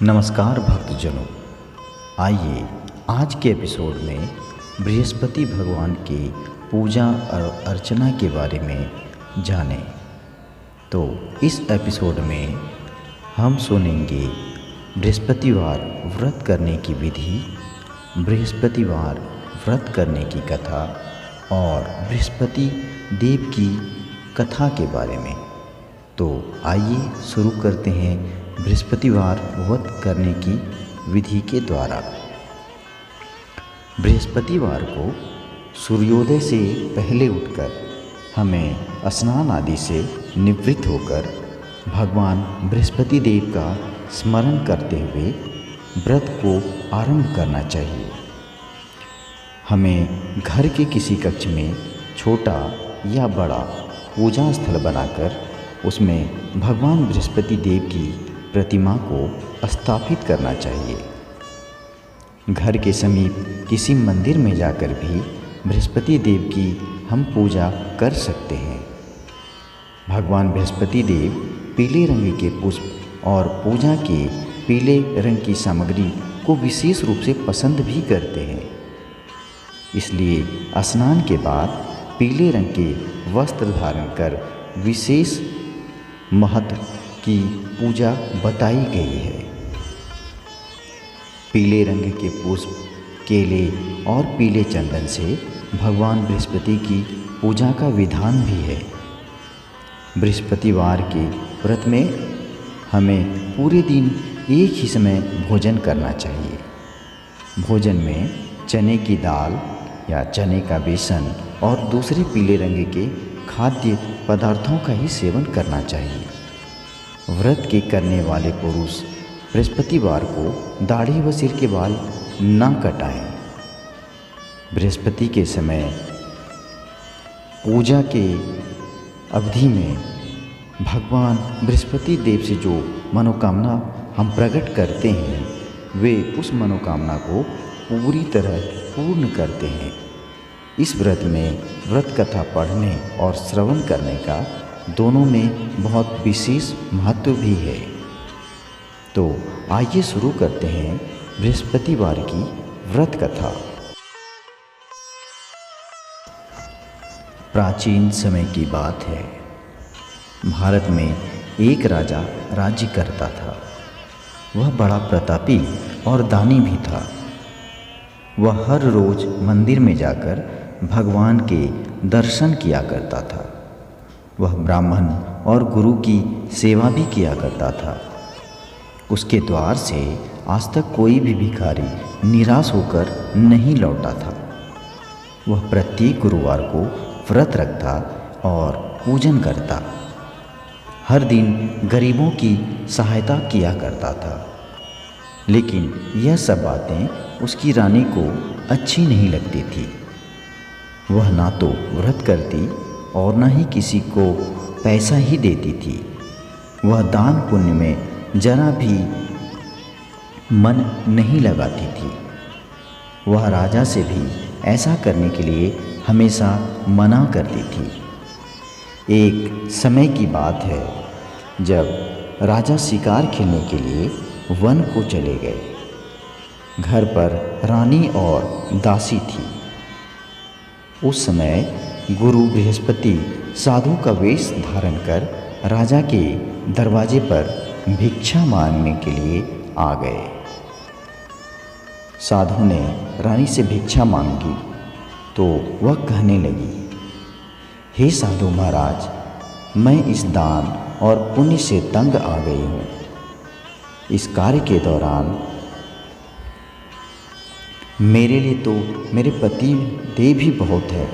नमस्कार भक्तजनों, आइए आज के एपिसोड में बृहस्पति भगवान की पूजा और अर्चना के बारे में जानें। तो इस एपिसोड में हम सुनेंगे बृहस्पतिवार व्रत करने की विधि, बृहस्पतिवार व्रत करने की कथा और बृहस्पति देव की कथा के बारे में। तो आइए शुरू करते हैं बृहस्पतिवार व्रत करने की विधि के द्वारा। बृहस्पतिवार को सूर्योदय से पहले उठकर हमें स्नान आदि से निवृत्त होकर भगवान बृहस्पति देव का स्मरण करते हुए व्रत को आरंभ करना चाहिए। हमें घर के किसी कक्ष में छोटा या बड़ा पूजा स्थल बनाकर उसमें भगवान बृहस्पति देव की प्रतिमा को स्थापित करना चाहिए। घर के समीप किसी मंदिर में जाकर भी बृहस्पति देव की हम पूजा कर सकते हैं। भगवान बृहस्पति देव पीले रंग के पुष्प और पूजा के पीले रंग की सामग्री को विशेष रूप से पसंद भी करते हैं। इसलिए स्नान के बाद पीले रंग के वस्त्र धारण कर विशेष महत्व की पूजा बताई गई है। पीले रंग के पुष्प, केले और पीले चंदन से भगवान बृहस्पति की पूजा का विधान भी है। बृहस्पतिवार के व्रत में हमें पूरे दिन एक ही समय भोजन करना चाहिए। भोजन में चने की दाल या चने का बेसन और दूसरे पीले रंग के खाद्य पदार्थों का ही सेवन करना चाहिए। व्रत के करने वाले पुरुष बृहस्पतिवार को दाढ़ी व सिर के बाल ना कटाएं। बृहस्पति के समय पूजा के अवधि में भगवान बृहस्पति देव से जो मनोकामना हम प्रकट करते हैं वे उस मनोकामना को पूरी तरह पूर्ण करते हैं। इस व्रत में व्रत कथा पढ़ने और श्रवण करने का दोनों में बहुत विशेष महत्व भी है। तो आइए शुरू करते हैं बृहस्पतिवार की व्रत कथा। प्राचीन समय की बात है। भारत में एक राजा राज्य करता था। वह बड़ा प्रतापी और दानी भी था। वह हर रोज मंदिर में जाकर भगवान के दर्शन किया करता था। वह ब्राह्मण और गुरु की सेवा भी किया करता था। उसके द्वार से आज तक कोई भी भिखारी निराश होकर नहीं लौटा था। वह प्रत्येक गुरुवार को व्रत रखता और पूजन करता। हर दिन गरीबों की सहायता किया करता था। लेकिन यह सब बातें उसकी रानी को अच्छी नहीं लगती थी। वह ना तो व्रत करती और न ही किसी को पैसा ही देती थी। वह दान पुण्य में जरा भी मन नहीं लगाती थी। वह राजा से भी ऐसा करने के लिए हमेशा मना करती थी। एक समय की बात है जब राजा शिकार खेलने के लिए वन को चले गए। घर पर रानी और दासी थी। उस समय गुरु बृहस्पति साधु का वेश धारण कर राजा के दरवाजे पर भिक्षा मांगने के लिए आ गए। साधु ने रानी से भिक्षा मांगी तो वह कहने लगी, हे साधु महाराज, मैं इस दान और पुण्य से तंग आ गई हूँ। इस कार्य के दौरान मेरे लिए तो मेरे पति देव भी बहुत है।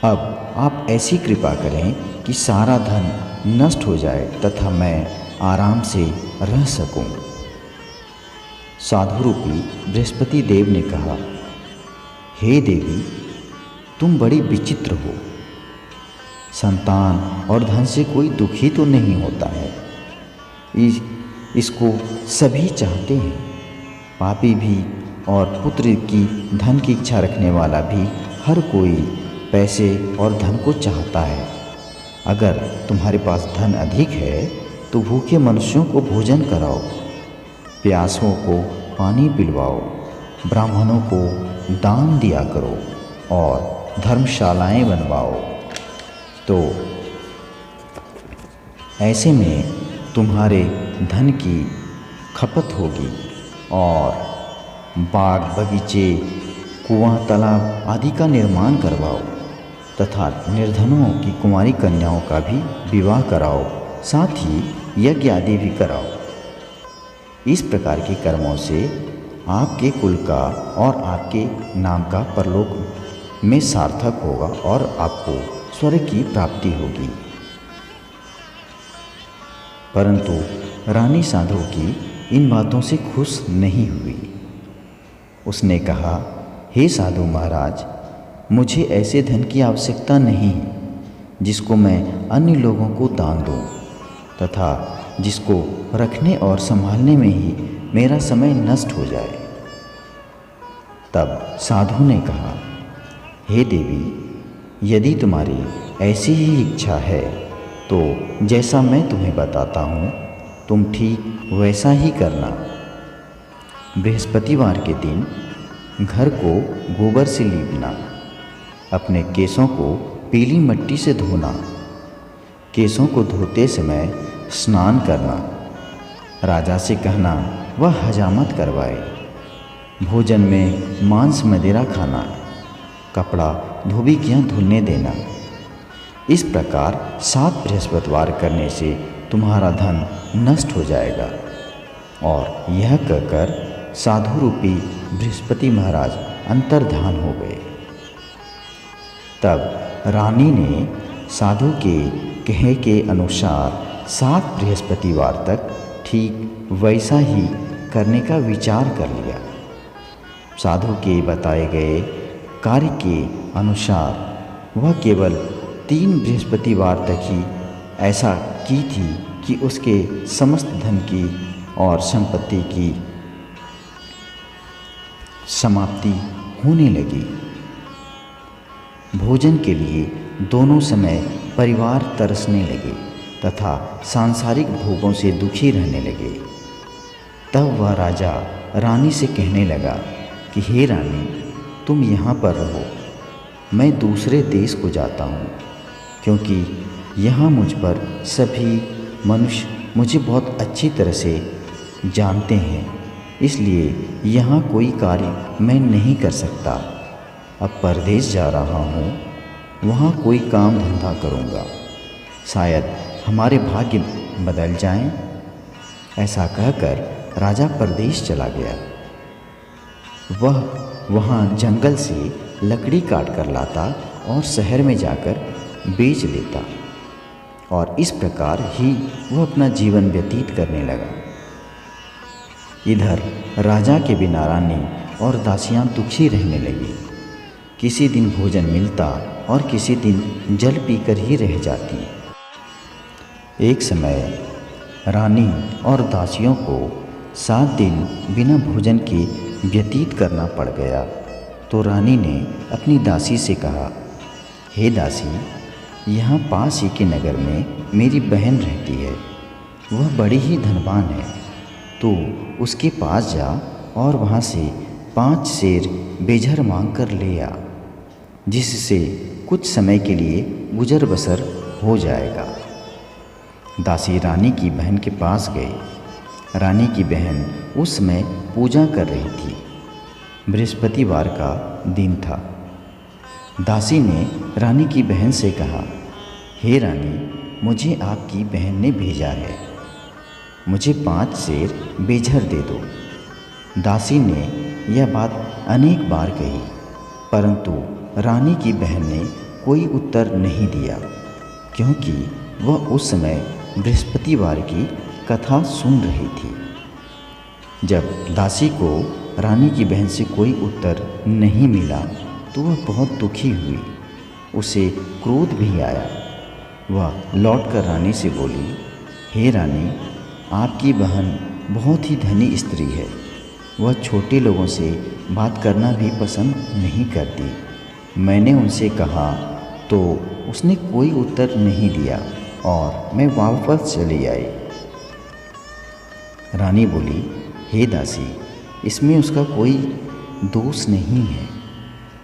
अब आप ऐसी कृपा करें कि सारा धन नष्ट हो जाए तथा मैं आराम से रह सकूं। साधु रूपी बृहस्पति देव ने कहा, हे देवी, तुम बड़ी विचित्र हो। संतान और धन से कोई दुखी तो नहीं होता है। इसको सभी चाहते हैं। पापी भी और पुत्र की धन की इच्छा रखने वाला भी हर कोई पैसे और धन को चाहता है। अगर तुम्हारे पास धन अधिक है तो भूखे मनुष्यों को भोजन कराओ, प्यासों को पानी पिलवाओ, ब्राह्मणों को दान दिया करो और धर्मशालाएं बनवाओ। तो ऐसे में तुम्हारे धन की खपत होगी और बाग बगीचे, कुआं, तालाब आदि का निर्माण करवाओ तथा निर्धनों की कुंवारी कन्याओं का भी विवाह कराओ, साथ ही यज्ञ आदि भी कराओ। इस प्रकार के कर्मों से आपके कुल का और आपके नाम का परलोक में सार्थक होगा और आपको स्वर्ग की प्राप्ति होगी। परंतु रानी साधु की इन बातों से खुश नहीं हुई। उसने कहा, हे साधु महाराज, मुझे ऐसे धन की आवश्यकता नहीं जिसको मैं अन्य लोगों को दान दूं तथा जिसको रखने और संभालने में ही मेरा समय नष्ट हो जाए। तब साधु ने कहा, हे देवी, यदि तुम्हारी ऐसी ही इच्छा है तो जैसा मैं तुम्हें बताता हूँ तुम ठीक वैसा ही करना। बृहस्पतिवार के दिन घर को गोबर से लीपना, अपने केसों को पीली मिट्टी से धोना, केसों को धोते समय स्नान करना, राजा से कहना वह हजामत करवाए, भोजन में मांस मदिरा खाना, कपड़ा धोबियाँ धुलने देना। इस प्रकार 7 बृहस्पतिवार करने से तुम्हारा धन नष्ट हो जाएगा। और यह कहकर साधु रूपी बृहस्पति महाराज अंतर्धान हो गए। तब रानी ने साधु के कहे के अनुसार 7 बृहस्पतिवार तक ठीक वैसा ही करने का विचार कर लिया। साधु के बताए गए कार्य के अनुसार वह केवल 3 बृहस्पतिवार तक ही ऐसा की थी कि उसके समस्त धन की और संपत्ति की समाप्ति होने लगी। भोजन के लिए दोनों समय परिवार तरसने लगे तथा सांसारिक भोगों से दुखी रहने लगे। तब वह राजा रानी से कहने लगा कि हे रानी, तुम यहाँ पर रहो, मैं दूसरे देश को जाता हूँ, क्योंकि यहाँ मुझ पर सभी मनुष्य मुझे बहुत अच्छी तरह से जानते हैं, इसलिए यहाँ कोई कार्य मैं नहीं कर सकता। अब परदेश जा रहा हूँ, वहाँ कोई काम धंधा करूँगा, शायद हमारे भाग्य बदल जाएं। ऐसा कहकर राजा परदेश चला गया। वह वहाँ जंगल से लकड़ी काट कर लाता और शहर में जाकर बेच लेता और इस प्रकार ही वह अपना जीवन व्यतीत करने लगा। इधर राजा के बिना रानी और दासियां दुखी रहने लगी। किसी दिन भोजन मिलता और किसी दिन जल पीकर ही रह जाती। एक समय रानी और दासियों को 7 दिन बिना भोजन के व्यतीत करना पड़ गया। तो रानी ने अपनी दासी से कहा, हे दासी, यहाँ पास ही के नगर में मेरी बहन रहती है, वह बड़ी ही धनवान है, तो उसके पास जा और वहाँ से 5 सेर बेझर मांग कर ले आ, जिससे कुछ समय के लिए गुजर बसर हो जाएगा। दासी रानी की बहन के पास गई। रानी की बहन उस समय पूजा कर रही थी। बृहस्पतिवार का दिन था। दासी ने रानी की बहन से कहा, हे रानी, मुझे आपकी बहन ने भेजा है, मुझे 5 सेर बेझर दे दो। दासी ने यह बात अनेक बार कही, परंतु रानी की बहन ने कोई उत्तर नहीं दिया, क्योंकि वह उस समय बृहस्पतिवार की कथा सुन रही थी। जब दासी को रानी की बहन से कोई उत्तर नहीं मिला तो वह बहुत दुखी हुई। उसे क्रोध भी आया। वह लौटकर रानी से बोली, हे रानी, आपकी बहन बहुत ही धनी स्त्री है, वह छोटे लोगों से बात करना भी पसंद नहीं करती। मैंने उनसे कहा तो उसने कोई उत्तर नहीं दिया और मैं वापस चली आई। रानी बोली, हे दासी, इसमें उसका कोई दोष नहीं है।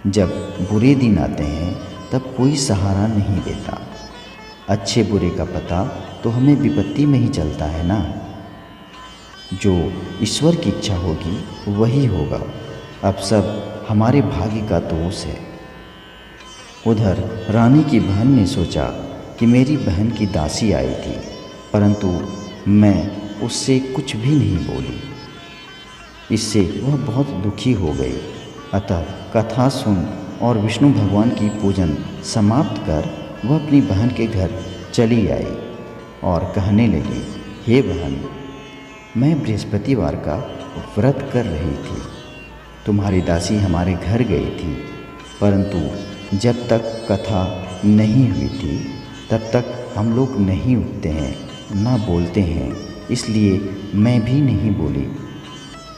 जब बुरे दिन आते हैं तब कोई सहारा नहीं देता। अच्छे बुरे का पता तो हमें विपत्ति में ही चलता है ना। जो ईश्वर की इच्छा होगी वही होगा। अब सब हमारे भाग्य का दोष है। उधर रानी की बहन ने सोचा कि मेरी बहन की दासी आई थी, परंतु मैं उससे कुछ भी नहीं बोली। इससे वह बहुत दुखी हो गई। अतः कथा सुन और विष्णु भगवान की पूजन समाप्त कर वह अपनी बहन के घर चली आई और कहने लगी, हे बहन, मैं बृहस्पतिवार का व्रत कर रही थी। तुम्हारी दासी हमारे घर गई थी, परंतु जब तक कथा नहीं हुई थी तब तक हम लोग नहीं उठते हैं, ना बोलते हैं, इसलिए मैं भी नहीं बोली।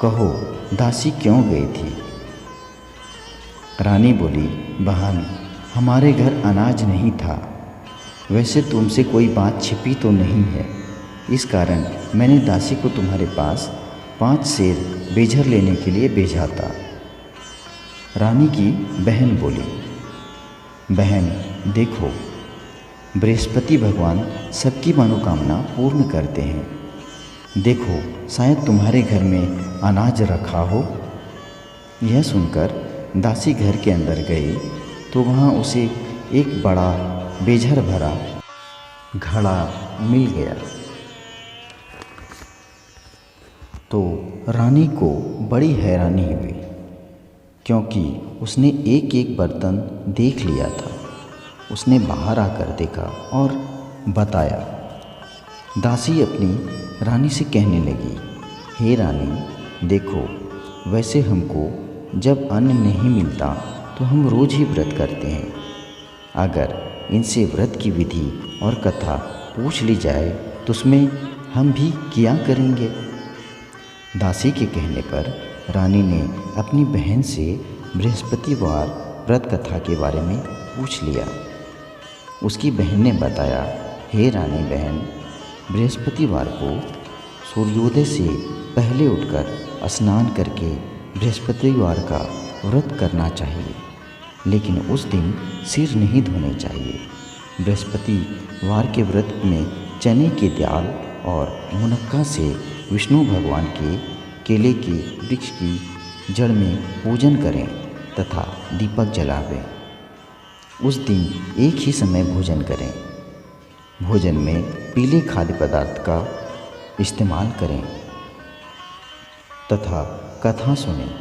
कहो, दासी क्यों गई थी? रानी बोली, बहन, हमारे घर अनाज नहीं था। वैसे तुमसे कोई बात छिपी तो नहीं है, इस कारण मैंने दासी को तुम्हारे पास 5 सेर बेझर लेने के लिए भेजा था। रानी की बहन बोली, बहन देखो, बृहस्पति भगवान सबकी मनोकामना पूर्ण करते हैं। देखो, शायद तुम्हारे घर में अनाज रखा हो। यह सुनकर दासी घर के अंदर गई तो वहाँ उसे एक बड़ा बेझर भरा घड़ा मिल गया। तो रानी को बड़ी हैरानी हुई, क्योंकि उसने एक एक बर्तन देख लिया था। उसने बाहर आकर देखा और बताया। दासी अपनी रानी से कहने लगी, हे रानी, देखो, वैसे हमको जब अन्न नहीं मिलता तो हम रोज़ ही व्रत करते हैं। अगर इनसे व्रत की विधि और कथा पूछ ली जाए तो उसमें हम भी किया करेंगे। दासी के कहने पर रानी ने अपनी बहन से बृहस्पतिवार व्रत कथा के बारे में पूछ लिया। उसकी बहन ने बताया, हे रानी बहन, बृहस्पतिवार को सूर्योदय से पहले उठकर स्नान करके बृहस्पतिवार का व्रत करना चाहिए, लेकिन उस दिन सिर नहीं धोने चाहिए। बृहस्पतिवार के व्रत में चने की दाल और मुनक्का से विष्णु भगवान के केले के वृक्ष की जड़ में पूजन करें तथा दीपक जलावें। उस दिन एक ही समय भोजन करें। भोजन में पीले खाद्य पदार्थ का इस्तेमाल करें तथा कथा सुनें।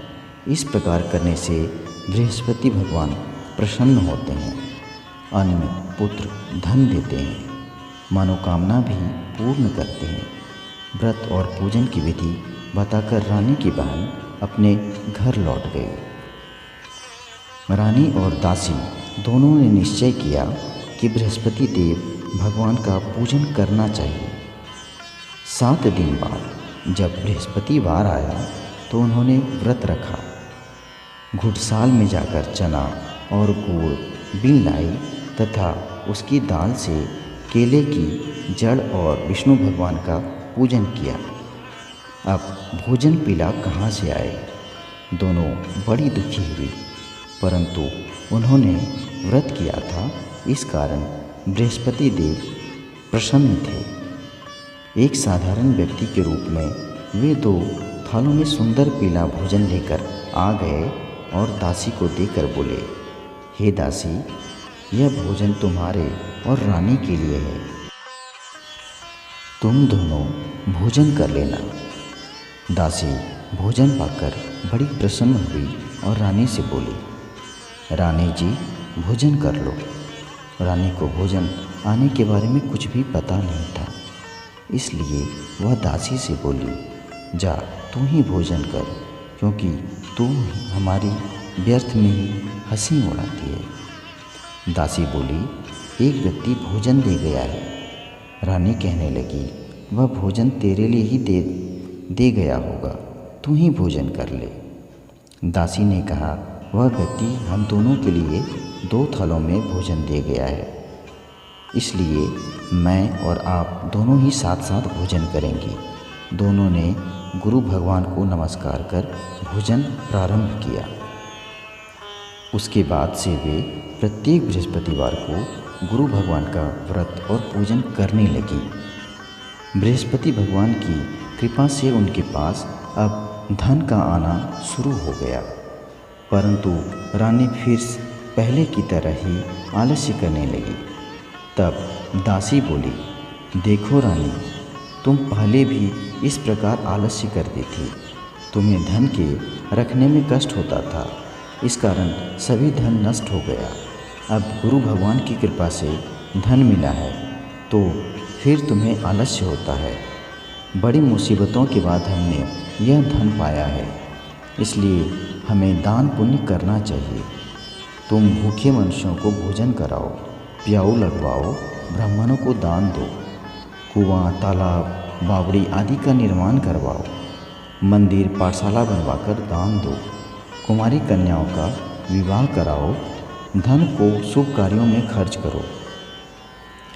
इस प्रकार करने से बृहस्पति भगवान प्रसन्न होते हैं, अन्न, पुत्र, धन देते हैं, मनोकामना भी पूर्ण करते हैं। व्रत और पूजन की विधि बताकर रानी की बहन अपने घर लौट गई। रानी और दासी दोनों ने निश्चय किया कि बृहस्पति देव भगवान का पूजन करना चाहिए। 7 दिन बाद जब बृहस्पतिवार आया तो उन्होंने व्रत रखा। घुड़साल में जाकर चना और गुड़ बीन लाई तथा उसकी दाल से केले की जड़ और विष्णु भगवान का पूजन किया। अब भोजन पीला कहाँ से आए? दोनों बड़ी दुखी हुई, परंतु उन्होंने व्रत किया था, इस कारण बृहस्पति देव प्रसन्न थे। एक साधारण व्यक्ति के रूप में वे 2 थालों में सुंदर पीला भोजन लेकर आ गए और दासी को देकर बोले, हे दासी, यह भोजन तुम्हारे और रानी के लिए है। तुम दोनों भोजन कर लेना। दासी भोजन पाकर बड़ी प्रसन्न हुई और रानी से बोली, रानी जी, भोजन कर लो। रानी को भोजन आने के बारे में कुछ भी पता नहीं था, इसलिए वह दासी से बोली, जा तू ही भोजन कर, क्योंकि तू हमारी व्यर्थ में ही हंसी उड़ाती है। दासी बोली, एक व्यक्ति भोजन दे गया है। रानी कहने लगी, वह भोजन तेरे लिए ही दे गया होगा, तू ही भोजन कर ले। दासी ने कहा, वह व्यक्ति हम दोनों के लिए 2 थालों में भोजन दे गया है, इसलिए मैं और आप दोनों ही साथ साथ भोजन करेंगे। दोनों ने गुरु भगवान को नमस्कार कर भोजन प्रारंभ किया। उसके बाद से वे प्रत्येक बृहस्पतिवार को गुरु भगवान का व्रत और पूजन करने लगी। बृहस्पति भगवान की कृपा से उनके पास अब धन का आना शुरू हो गया, परंतु रानी फिर पहले की तरह ही आलस्य करने लगी। तब दासी बोली, देखो रानी, तुम पहले भी इस प्रकार आलस्य करती थी। तुम्हें धन के रखने में कष्ट होता था, इस कारण सभी धन नष्ट हो गया। अब गुरु भगवान की कृपा से धन मिला है तो फिर तुम्हें आलस्य होता है। बड़ी मुसीबतों के बाद हमने यह धन पाया है, इसलिए हमें दान पुण्य करना चाहिए। तुम भूखे मनुष्यों को भोजन कराओ, प्याऊ लगवाओ, ब्राह्मणों को दान दो, कुआं, तालाब, बावड़ी आदि का निर्माण करवाओ, मंदिर, पाठशाला बनवाकर दान दो, कुमारी कन्याओं का विवाह कराओ, धन को शुभ कार्यों में खर्च करो,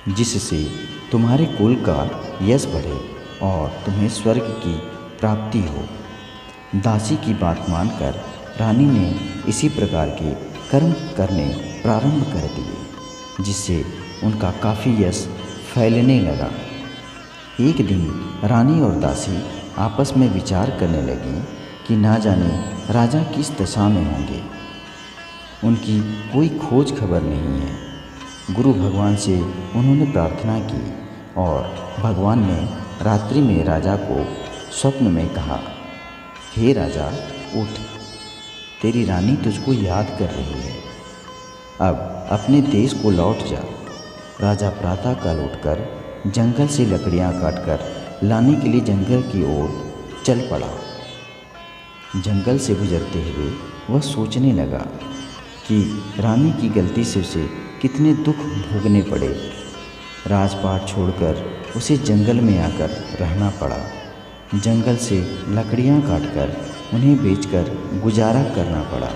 जिससे तुम्हारे कुल का यश बढ़े और तुम्हें स्वर्ग की प्राप्ति हो। दासी की बात मानकर रानी ने इसी प्रकार के कर्म करने प्रारंभ कर दिए, जिससे उनका काफ़ी यश फैलने लगा। एक दिन रानी और दासी आपस में विचार करने लगी कि ना जाने राजा किस दशा में होंगे। उनकी कोई खोज खबर नहीं है। गुरु भगवान से उन्होंने प्रार्थना की और भगवान ने रात्रि में राजा को स्वप्न में कहा, हे राजा, उठ, तेरी रानी तुझको याद कर रही है। अब अपने देश को लौट जा। राजा प्रातःकाल उठकर जंगल से लकड़ियां काटकर लाने के लिए जंगल की ओर चल पड़ा। जंगल से गुजरते हुए वह सोचने लगा कि रानी की गलती से उसे कितने दुख भोगने पड़े। राजपाट छोड़कर उसे जंगल में आकर रहना पड़ा। जंगल से लकड़ियां काटकर उन्हें बेचकर गुजारा करना पड़ा।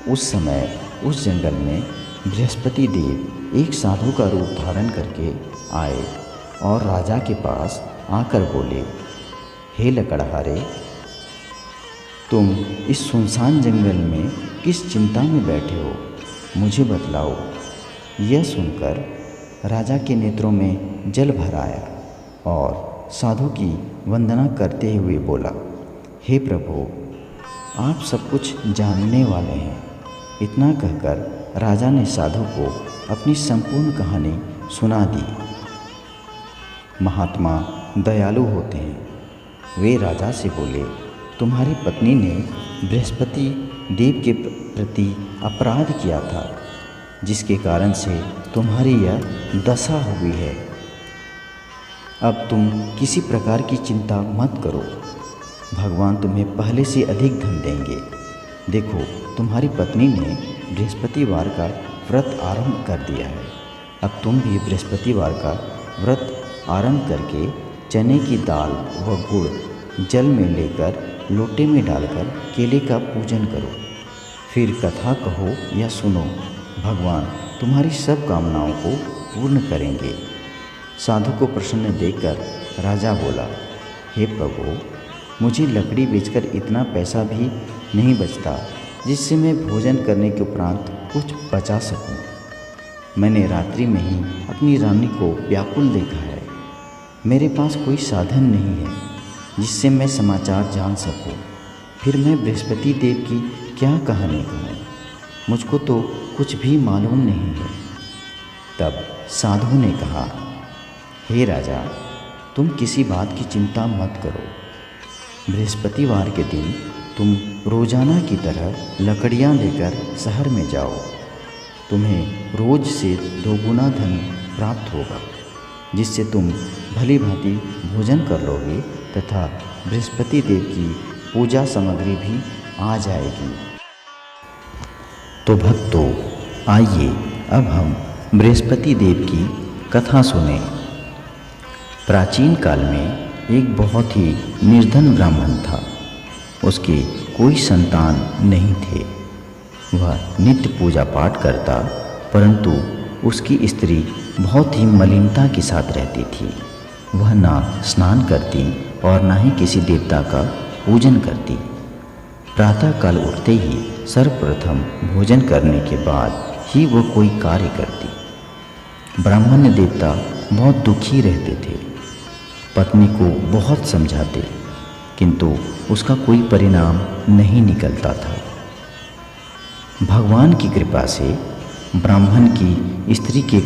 उस समय उस जंगल में बृहस्पति देव एक साधु का रूप धारण करके आए और राजा के पास आकर बोले, हे लकड़हारे, तुम इस सुनसान जंगल में किस चिंता में बैठे हो, मुझे बतलाओ। यह सुनकर राजा के नेत्रों में जल भर आया और साधु की वंदना करते हुए बोला, हे प्रभु, आप सब कुछ जानने वाले हैं। इतना कहकर राजा ने साधु को अपनी संपूर्ण कहानी सुना दी। महात्मा दयालु होते हैं। वे राजा से बोले, तुम्हारी पत्नी ने बृहस्पति देव के प्रति अपराध किया था, जिसके कारण से तुम्हारी यह दशा हुई है। अब तुम किसी प्रकार की चिंता मत करो, भगवान तुम्हें पहले से अधिक धन देंगे। देखो, तुम्हारी पत्नी ने बृहस्पतिवार का व्रत आरंभ कर दिया है। अब तुम भी बृहस्पतिवार का व्रत आरंभ करके चने की दाल व गुड़ जल में लेकर लोटे में डालकर केले का पूजन करो। फिर कथा कहो या सुनो, भगवान तुम्हारी सब कामनाओं को पूर्ण करेंगे। साधु को प्रसन्न देखकर राजा बोला, हे प्रभु, मुझे लकड़ी बेचकर इतना पैसा भी नहीं बचता जिससे मैं भोजन करने के उपरांत कुछ बचा सकूं। मैंने रात्रि में ही अपनी रानी को व्याकुल देखा है। मेरे पास कोई साधन नहीं है जिससे मैं समाचार जान सकूं। फिर मैं बृहस्पति देव की क्या कहानी कहूँ? मुझको तो कुछ भी मालूम नहीं है। तब साधु ने कहा, हे राजा, तुम किसी बात की चिंता मत करो। बृहस्पतिवार के दिन तुम रोजाना की तरह लकड़ियाँ लेकर शहर में जाओ। तुम्हें रोज से 2 गुना धन प्राप्त होगा, जिससे तुम भली भांति भोजन कर लोगे तथा बृहस्पति देव की पूजा सामग्री भी आ जाएगी। तो भक्तों, आइए अब हम बृहस्पति देव की कथा सुने। प्राचीन काल में एक बहुत ही निर्धन ब्राह्मण था। उसके कोई संतान नहीं थे। वह नित्य पूजा पाठ करता, परंतु उसकी स्त्री बहुत ही मलिनता के साथ रहती थी। वह ना स्नान करती और न ही किसी देवता का पूजन करती। प्रातःकाल उठते ही सर्वप्रथम भोजन करने के बाद ही वह कोई कार्य करती। ब्राह्मण देवता बहुत दुखी रहते थे। पत्नी को बहुत समझाते, किंतु उसका कोई परिणाम नहीं निकलता था। भगवान की कृपा से ब्राह्मण की स्त्री के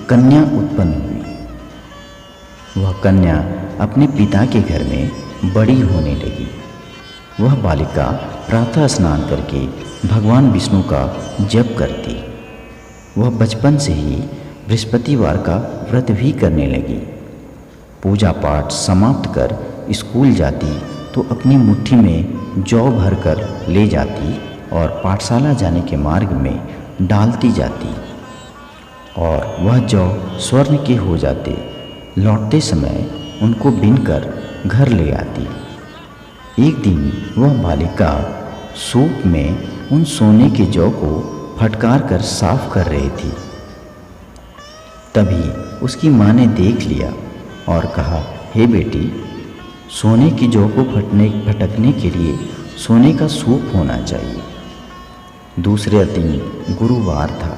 कन्या उत्पन्न हुई। वह कन्या अपने पिता के घर में बड़ी होने लगी। वह बालिका प्रातः स्नान करके भगवान विष्णु का जप करती। वह बचपन से ही बृहस्पतिवार का व्रत भी करने लगी। पूजा पाठ समाप्त कर स्कूल जाती तो अपनी मुट्ठी में जौ भर कर ले जाती और पाठशाला जाने के मार्ग में डालती जाती और वह जौ स्वर्ण के हो जाते। लौटते समय उनको बीनकर घर ले आती। एक दिन वह बालिका सूप में उन सोने के जौ को फटकार कर साफ कर रही थी। तभी उसकी माँ ने देख लिया और कहा, हे बेटी, सोने की जौ को फटकने के लिए सोने का सूप होना चाहिए। दूसरे दिन गुरुवार था।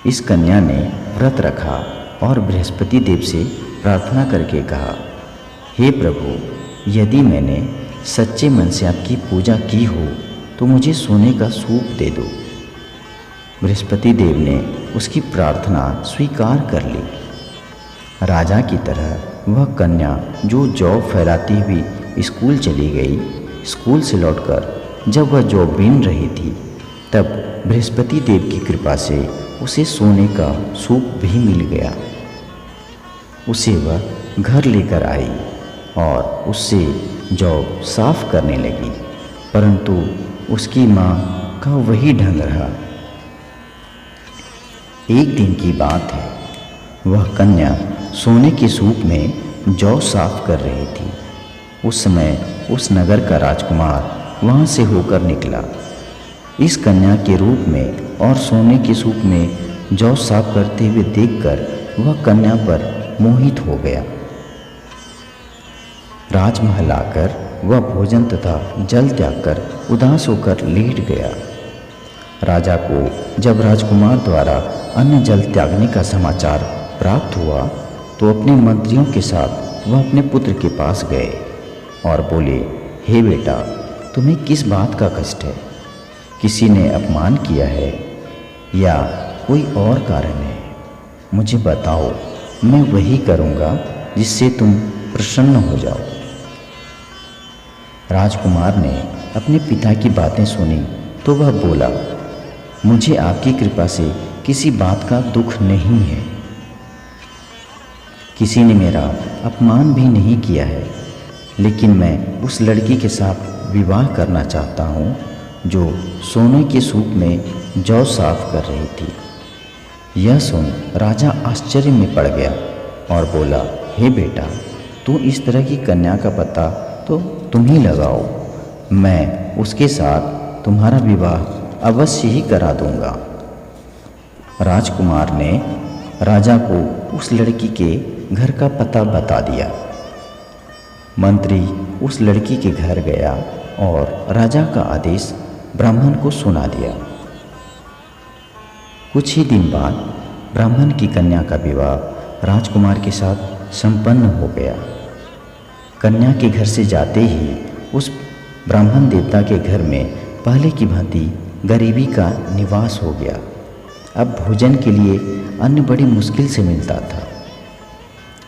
इस कन्या ने व्रत रखा और बृहस्पति देव से प्रार्थना करके कहा, हे प्रभु, यदि मैंने सच्चे मन से आपकी पूजा की हो तो मुझे सोने का सूप दे दो। बृहस्पति देव ने उसकी प्रार्थना स्वीकार कर ली। राजा की तरह वह कन्या जो जौ फैलाती हुई स्कूल चली गई। स्कूल से लौटकर जब वह जौ बीन रही थी तब बृहस्पति देव की कृपा से उसे सोने का सूप भी मिल गया। उसे वह घर लेकर आई और उससे जौ साफ करने लगी, परंतु उसकी माँ का वही ढंग रहा। एक दिन की बात है, वह कन्या सोने के सूप में जौ साफ कर रही थी। उस समय उस नगर का राजकुमार वहाँ से होकर निकला। इस कन्या के रूप में और सोने के सूप में जौ साफ करते हुए देखकर वह कन्या पर मोहित हो गया। राजमहल आकर वह भोजन तथा जल त्याग कर उदास होकर लेट गया। राजा को जब राजकुमार द्वारा अन्न जल त्यागने का समाचार प्राप्त हुआ तो अपने मंत्रियों के साथ वह अपने पुत्र के पास गए और बोले, हे बेटा, तुम्हें किस बात का कष्ट है? किसी ने अपमान किया है या कोई और कारण है? मुझे बताओ, मैं वही करूँगा जिससे तुम प्रसन्न हो जाओ। राजकुमार ने अपने पिता की बातें सुनी तो वह बोला, मुझे आपकी कृपा से किसी बात का दुख नहीं है। किसी ने मेरा अपमान भी नहीं किया है, लेकिन मैं उस लड़की के साथ विवाह करना चाहता हूँ जो सोने के सूप में जौ साफ कर रही थी। यह सुन राजा आश्चर्य में पड़ गया और बोला, हे बेटा, तू इस तरह की कन्या का पता तो तुम ही लगाओ। मैं उसके साथ तुम्हारा विवाह अवश्य ही करा दूंगा। राजकुमार ने राजा को उस लड़की के घर का पता बता दिया। मंत्री उस लड़की के घर गया और राजा का आदेश ब्राह्मण को सुना दिया। कुछ ही दिन बाद ब्राह्मण की कन्या का विवाह राजकुमार के साथ संपन्न हो गया। कन्या के घर से जाते ही उस ब्राह्मण देवता के घर में पहले की भांति गरीबी का निवास हो गया। अब भोजन के लिए अन्न बड़ी मुश्किल से मिलता था।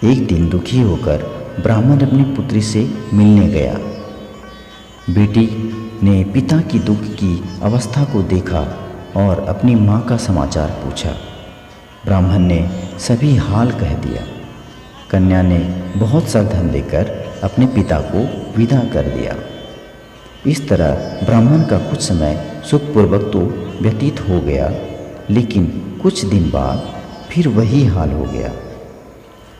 एक दिन दुखी होकर ब्राह्मण अपनी पुत्री से मिलने गया। बेटी ने पिता की दुख की अवस्था को देखा और अपनी माँ का समाचार पूछा। ब्राह्मण ने सभी हाल कह दिया। कन्या ने बहुत सा धन देकर अपने पिता को विदा कर दिया। इस तरह ब्राह्मण का कुछ समय सुखपूर्वक तो व्यतीत हो गया, लेकिन कुछ दिन बाद फिर वही हाल हो गया।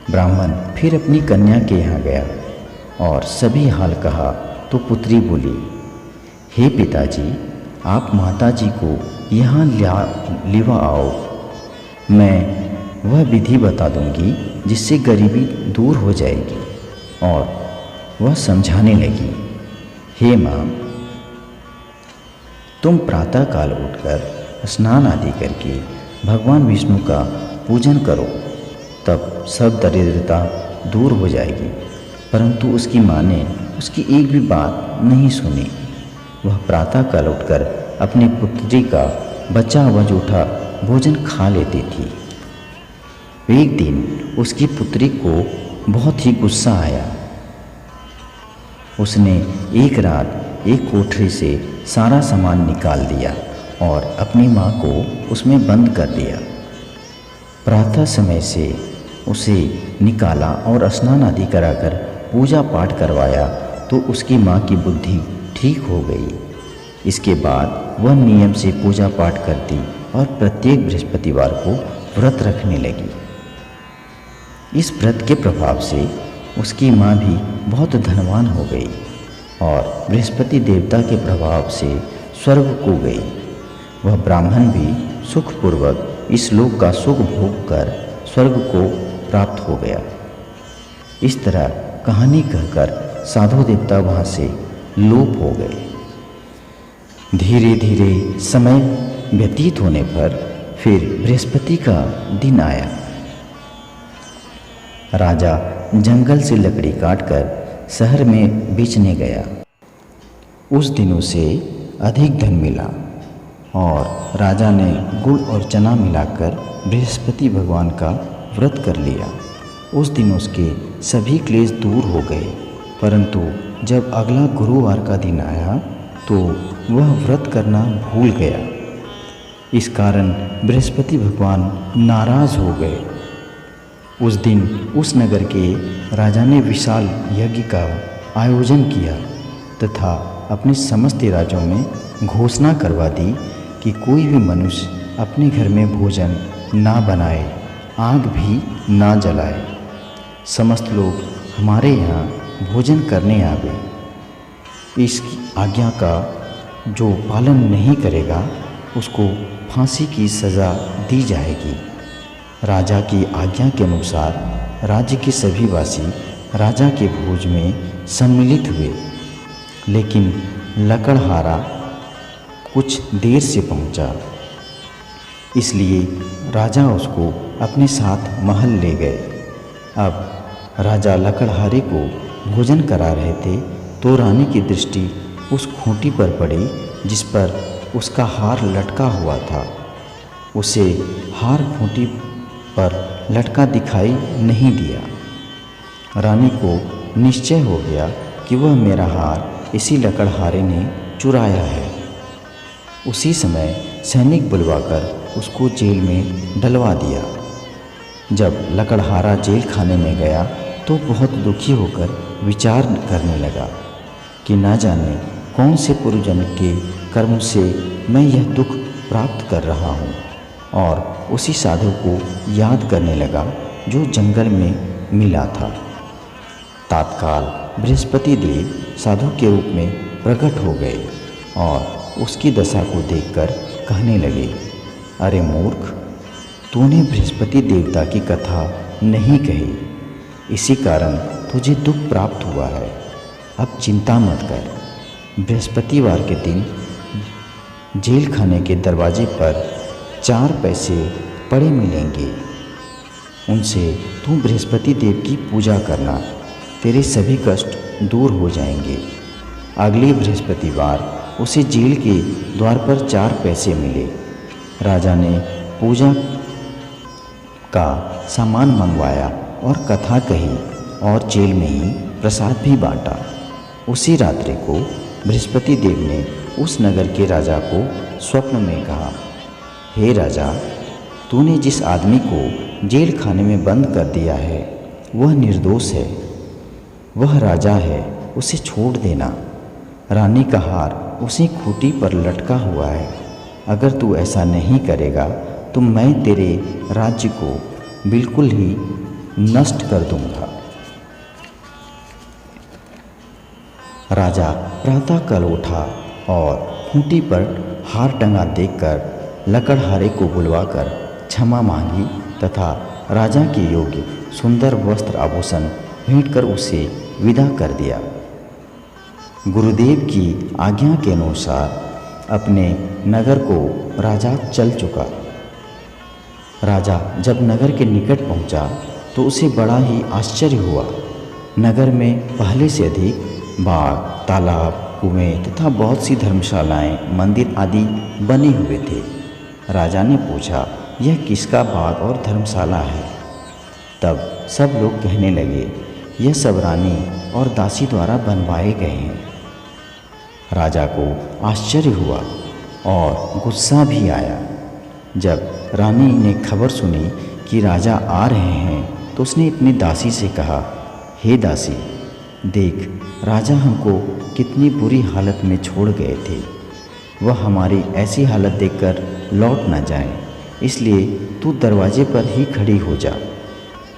ब्राह्मण फिर अपनी कन्या के यहाँ गया और सभी हाल कहा तो पुत्री बोली, हे पिताजी, आप माताजी को यहाँ लिवा आओ। मैं वह विधि बता दूंगी जिससे गरीबी दूर हो जाएगी और वह समझाने लगी, हे माँ, तुम प्रातःकाल उठकर स्नान आदि करके भगवान विष्णु का पूजन करो, तब सब दरिद्रता दूर हो जाएगी। परंतु उसकी माँ ने उसकी एक भी बात नहीं सुनी। वह प्रातःकाल उठकर अपनी पुत्री का बचा हुआ जूठा भोजन खा लेती थी। एक दिन उसकी पुत्री को बहुत ही गुस्सा आया। उसने एक रात एक कोठरी से सारा सामान निकाल दिया और अपनी माँ को उसमें बंद कर दिया। प्रातः समय से उसे निकाला और स्नान आदि कराकर पूजा पाठ करवाया तो उसकी माँ की बुद्धि ठीक हो गई। इसके बाद वह नियम से पूजा पाठ करती और प्रत्येक बृहस्पतिवार को व्रत रखने लगी। इस व्रत के प्रभाव से उसकी माँ भी बहुत धनवान हो गई और बृहस्पति देवता के प्रभाव से स्वर्ग को गई। वह ब्राह्मण भी सुखपूर्वक इस लोक का सुख भोग कर स्वर्ग को प्राप्त हो गया। इस तरह कहानी कहकर साधु देवता वहाँ से लोप हो गए। धीरे धीरे समय व्यतीत होने पर फिर बृहस्पति का दिन आया। राजा जंगल से लकड़ी काटकर शहर में बेचने गया। उस दिन उसे अधिक धन मिला और राजा ने गुड़ और चना मिलाकर बृहस्पति भगवान का व्रत कर लिया। उस दिन उसके सभी क्लेश दूर हो गए। परंतु जब अगला गुरुवार का दिन आया तो वह व्रत करना भूल गया। इस कारण बृहस्पति भगवान नाराज हो गए। उस दिन उस नगर के राजा ने विशाल यज्ञ का आयोजन किया तथा अपने समस्त राज्यों में घोषणा करवा दी कि कोई भी मनुष्य अपने घर में भोजन ना बनाए, आग भी ना जलाए। समस्त लोग हमारे यहाँ भोजन करने आवे। इस आज्ञा का जो पालन नहीं करेगा उसको फांसी की सज़ा दी जाएगी। राजा की आज्ञा के अनुसार राज्य के सभी वासी राजा के भोज में सम्मिलित हुए, लेकिन लकड़हारा कुछ देर से पहुंचा, इसलिए राजा उसको अपने साथ महल ले गए। अब राजा लकड़हारे को भोजन करा रहे थे तो रानी की दृष्टि उस खूंटी पर पड़ी जिस पर उसका हार लटका हुआ था। उसे हार खूंटी पर लटका दिखाई नहीं दिया। रानी को निश्चय हो गया कि वह मेरा हार इसी लकड़हारे ने चुराया है। उसी समय सैनिक बुलवाकर उसको जेल में डलवा दिया। जब लकड़हारा जेल खाने में गया तो बहुत दुखी होकर विचार करने लगा कि न जाने कौन से पूर्वजन्म के कर्म से मैं यह दुख प्राप्त कर रहा हूँ, और उसी साधु को याद करने लगा जो जंगल में मिला था। तत्काल बृहस्पति देव साधु के रूप में प्रकट हो गए और उसकी दशा को देखकर कहने लगे, अरे मूर्ख, तूने बृहस्पति देवता की कथा नहीं कही, इसी कारण तुझे दुख प्राप्त हुआ है। अब चिंता मत कर। बृहस्पतिवार के दिन जेल खाने के दरवाजे पर 4 पैसे पड़े मिलेंगे। उनसे तू बृहस्पति देव की पूजा करना, तेरे सभी कष्ट दूर हो जाएंगे। अगले बृहस्पतिवार उसे जेल के द्वार पर 4 पैसे मिले। राजा ने पूजा का सामान मंगवाया और कथा कही और जेल में ही प्रसाद भी बांटा। उसी रात्रि को बृहस्पति देव ने उस नगर के राजा को स्वप्न में कहा, हे राजा, तूने जिस आदमी को जेल खाने में बंद कर दिया है वह निर्दोष है, वह राजा है, उसे छोड़ देना। रानी का हार उसी खूंटी पर लटका हुआ है। अगर तू ऐसा नहीं करेगा तो मैं तेरे राज्य को बिल्कुल ही नष्ट कर दूंगा। राजा प्रातःकाल उठा और खूंटी पर हार टंगा देखकर लकड़हारे को बुलवाकर क्षमा मांगी तथा राजा के योग्य सुंदर वस्त्र आभूषण भेंट कर उसे विदा कर दिया। गुरुदेव की आज्ञा के अनुसार अपने नगर को राजा चल चुका। राजा जब नगर के निकट पहुंचा तो उसे बड़ा ही आश्चर्य हुआ। नगर में पहले से अधिक बाग, तालाब, कुएं तथा बहुत सी धर्मशालाएं, मंदिर आदि बने हुए थे। राजा ने पूछा, यह किसका बाग और धर्मशाला है? तब सब लोग कहने लगे, यह सब रानी और दासी द्वारा बनवाए गए हैं। राजा को आश्चर्य हुआ और गुस्सा भी आया। जब रानी ने खबर सुनी कि राजा आ रहे हैं तो उसने अपनी दासी से कहा, हे दासी, देख, राजा हमको कितनी बुरी हालत में छोड़ गए थे। वह हमारी ऐसी हालत देखकर लौट न जाए, इसलिए तू दरवाजे पर ही खड़ी हो जा।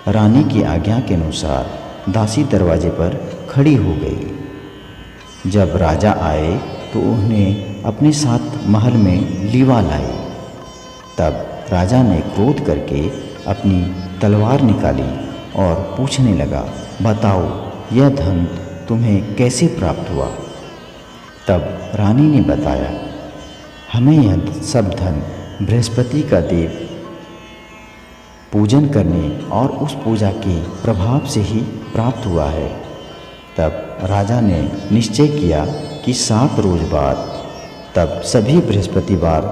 रानी की आज्ञा के अनुसार दासी दरवाजे पर खड़ी हो गई। जब राजा आए तो उन्हें अपने साथ महल में लिवा लाई। तब राजा ने क्रोध करके अपनी तलवार निकाली और पूछने लगा, बताओ, यह धन तुम्हें कैसे प्राप्त हुआ? तब रानी ने बताया, हमें यह सब धन बृहस्पति का देव पूजन करने और उस पूजा के प्रभाव से ही प्राप्त हुआ है। तब राजा ने निश्चय किया कि 7 रोज बाद तब सभी बृहस्पतिवार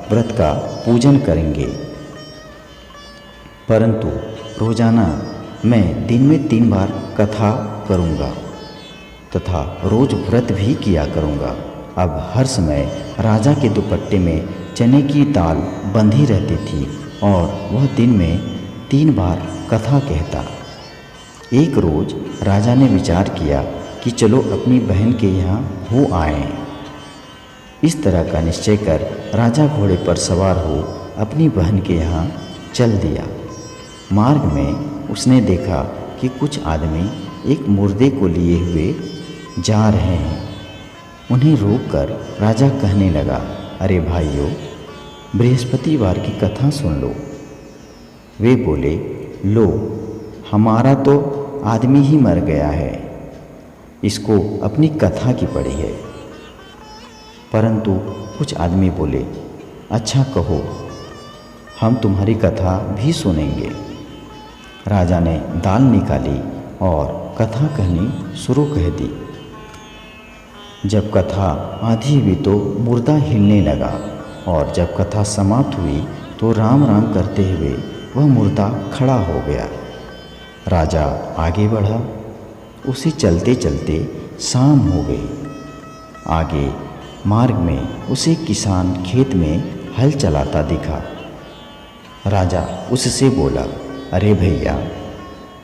व्रत का पूजन करेंगे, परंतु रोजाना मैं दिन में 3 बार कथा करूँगा तथा रोज व्रत भी किया करूँगा। अब हर समय राजा के दुपट्टे में चने की दाल बंधी रहती थी और वह दिन में 3 बार कथा कहता। एक रोज राजा ने विचार किया कि चलो अपनी बहन के यहाँ हो आएं। इस तरह का निश्चय कर राजा घोड़े पर सवार हो अपनी बहन के यहाँ चल दिया। मार्ग में उसने देखा कि कुछ आदमी एक मुर्दे को लिए हुए जा रहे हैं। उन्हें रोककर राजा कहने लगा, अरे भाइयों, बृहस्पतिवार की कथा सुन लो। वे बोले, लो, हमारा तो आदमी ही मर गया है, इसको अपनी कथा की पड़ी है। परंतु कुछ आदमी बोले, अच्छा कहो, हम तुम्हारी कथा भी सुनेंगे। राजा ने दाल निकाली और कथा कहनी शुरू कह दी। जब कथा आधी हुई तो मुर्दा हिलने लगा और जब कथा समाप्त हुई तो राम राम करते हुए वह मुर्दा खड़ा हो गया। राजा आगे बढ़ा। उसे चलते चलते शाम हो गई। आगे मार्ग में उसे किसान खेत में हल चलाता दिखा। राजा उससे बोला, अरे भैया,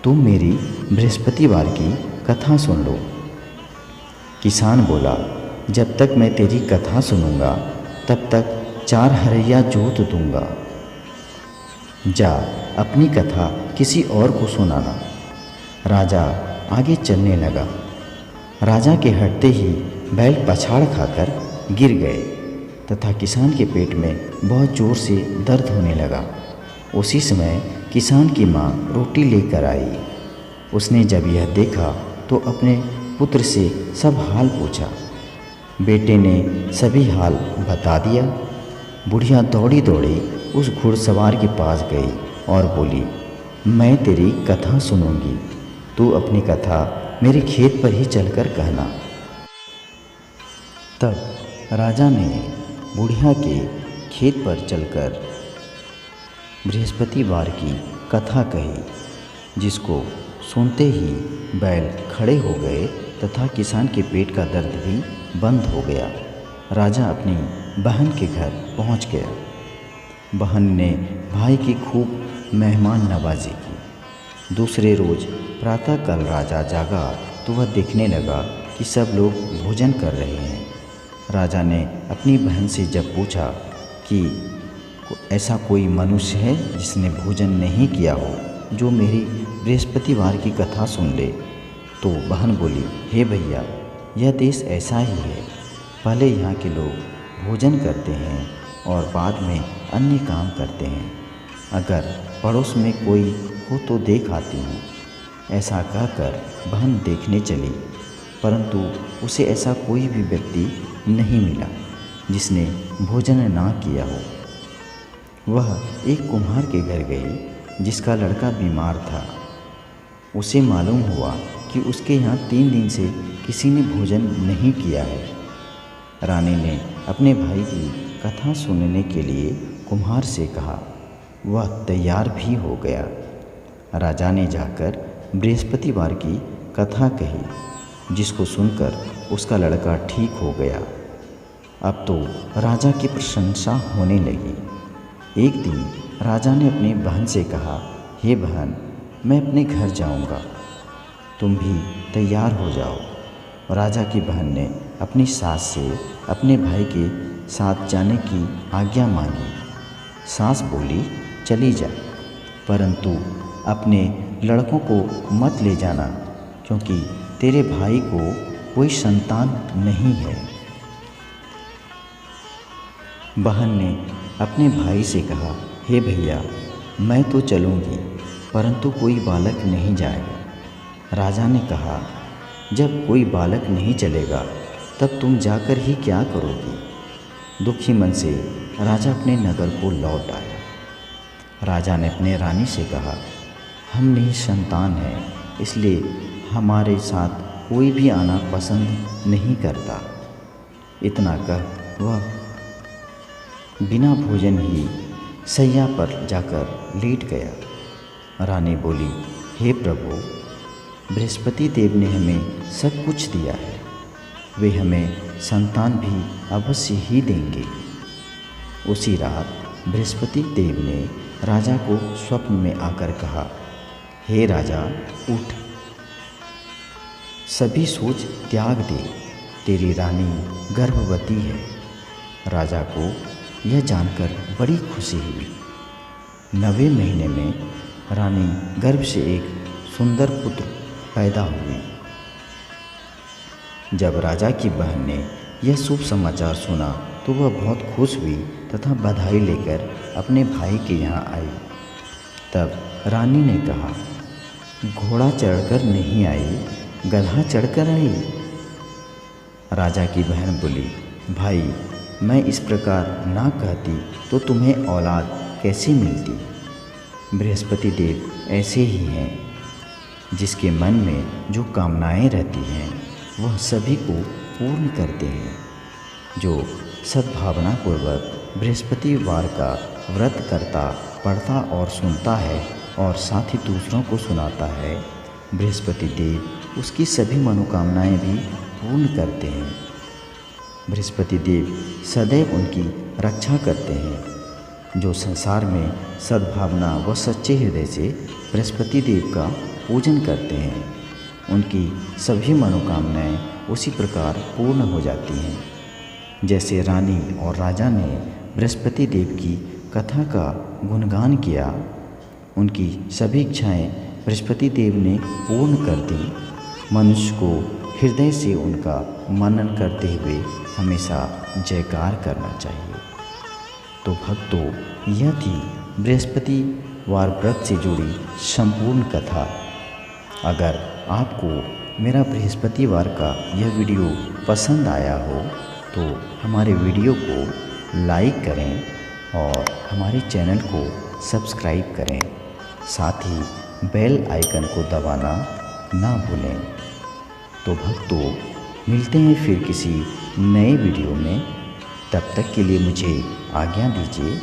तुम मेरी बृहस्पतिवार की कथा सुन लो। किसान बोला, जब तक मैं तेरी कथा सुनूंगा तब तक 4 हरैया जोत दूंगा। जा अपनी कथा किसी और को सुनाना। राजा आगे चलने लगा। राजा के हटते ही बैल पछाड़ खाकर गिर गए तथा किसान के पेट में बहुत ज़ोर से दर्द होने लगा। उसी समय किसान की माँ रोटी लेकर आई। उसने जब यह देखा तो अपने पुत्र से सब हाल पूछा। बेटे ने सभी हाल बता दिया। बुढ़िया दौड़ी दौड़ी उस घुड़सवार के पास गई और बोली, मैं तेरी कथा सुनूंगी, तू अपनी कथा मेरे खेत पर ही चलकर कहना। तब राजा ने बुढ़िया के खेत पर चलकर बृहस्पतिवार की कथा कही, जिसको सुनते ही बैल खड़े हो गए तथा किसान के पेट का दर्द भी बंद हो गया। राजा अपनी बहन के घर पहुंच गया। बहन ने भाई की खूब मेहमान नवाजी की। दूसरे रोज प्रातःकाल राजा जागा तो वह देखने लगा कि सब लोग भोजन कर रहे हैं। राजा ने अपनी बहन से जब पूछा कि ऐसा कोई मनुष्य है जिसने भोजन नहीं किया हो, जो मेरी बृहस्पतिवार की कथा सुन ले, तो बहन बोली, हे भैया, यह देश ऐसा ही है। पहले यहाँ के लोग भोजन करते हैं और बाद में अन्य काम करते हैं। अगर पड़ोस में कोई हो तो देख आती हूँ। ऐसा कहकर बहन देखने चली, परंतु उसे ऐसा कोई भी व्यक्ति नहीं मिला जिसने भोजन ना किया हो। वह एक कुम्हार के घर गई जिसका लड़का बीमार था। उसे मालूम हुआ कि उसके यहाँ 3 दिन से किसी ने भोजन नहीं किया है। रानी ने अपने भाई की कथा सुनने के लिए कुम्हार से कहा। वह तैयार भी हो गया। राजा ने जाकर बृहस्पतिवार की कथा कही, जिसको सुनकर उसका लड़का ठीक हो गया। अब तो राजा की प्रशंसा होने लगी। एक दिन राजा ने अपनी बहन से कहा, हे बहन, मैं अपने घर जाऊंगा, तुम भी तैयार हो जाओ। राजा की बहन ने अपनी सास से अपने भाई के साथ जाने की आज्ञा मांगी। सास बोली, चली जा, परंतु अपने लड़कों को मत ले जाना, क्योंकि तेरे भाई को कोई संतान नहीं है। बहन ने अपने भाई से कहा, हे भैया, मैं तो चलूँगी, परंतु कोई बालक नहीं जाएगा। राजा ने कहा, जब कोई बालक नहीं चलेगा तब तुम जाकर ही क्या करोगी। दुखी मन से राजा अपने नगर को लौट आया। राजा ने अपने रानी से कहा, हम निसंतान हैं, इसलिए हमारे साथ कोई भी आना पसंद नहीं करता। इतना कह वह बिना भोजन ही सैया पर जाकर लेट गया। रानी बोली, हे प्रभु, बृहस्पति देव ने हमें सब कुछ दिया है, वे हमें संतान भी अवश्य ही देंगे। उसी रात बृहस्पति देव ने राजा को स्वप्न में आकर कहा, हे राजा, उठ, सभी सोच त्याग दे, तेरी रानी गर्भवती है। राजा को यह जानकर बड़ी खुशी हुई। 9वें महीने में रानी गर्भ से एक सुंदर पुत्र पैदा हुई। जब राजा की बहन ने यह शुभ समाचार सुना तो वह बहुत खुश हुई तथा बधाई लेकर अपने भाई के यहाँ आई। तब रानी ने कहा, घोड़ा चढ़कर नहीं आई, गधा चढ़कर आई। राजा की बहन बोली, भाई, मैं इस प्रकार ना कहती तो तुम्हें औलाद कैसे मिलती। बृहस्पति देव ऐसे ही हैं, जिसके मन में जो कामनाएं रहती हैं वह सभी को पूर्ण करते हैं। जो सद्भावनापूर्वक बृहस्पतिवार का व्रत करता, पढ़ता और सुनता है और साथ ही दूसरों को सुनाता है, बृहस्पति देव उसकी सभी मनोकामनाएं भी पूर्ण करते हैं। बृहस्पति देव सदैव उनकी रक्षा करते हैं। जो संसार में सद्भावना व सच्चे हृदय से बृहस्पति देव का पूजन करते हैं, उनकी सभी मनोकामनाएं उसी प्रकार पूर्ण हो जाती हैं। जैसे रानी और राजा ने बृहस्पति देव की कथा का गुणगान किया, उनकी सभी इच्छाएं बृहस्पति देव ने पूर्ण कर दी। मनुष्य को हृदय से उनका मनन करते हुए हमेशा जयकार करना चाहिए। तो भक्तों, यह थी बृहस्पतिवार व्रत से जुड़ी संपूर्ण कथा। अगर आपको मेरा बृहस्पतिवार का यह वीडियो पसंद आया हो तो हमारे वीडियो को लाइक करें और हमारे चैनल को सब्सक्राइब करें। साथ ही बेल आइकन को दबाना ना भूलें। तो भक्तों, मिलते हैं फिर किसी नए वीडियो में। तब तक के लिए मुझे आज्ञा दीजिए।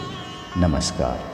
नमस्कार।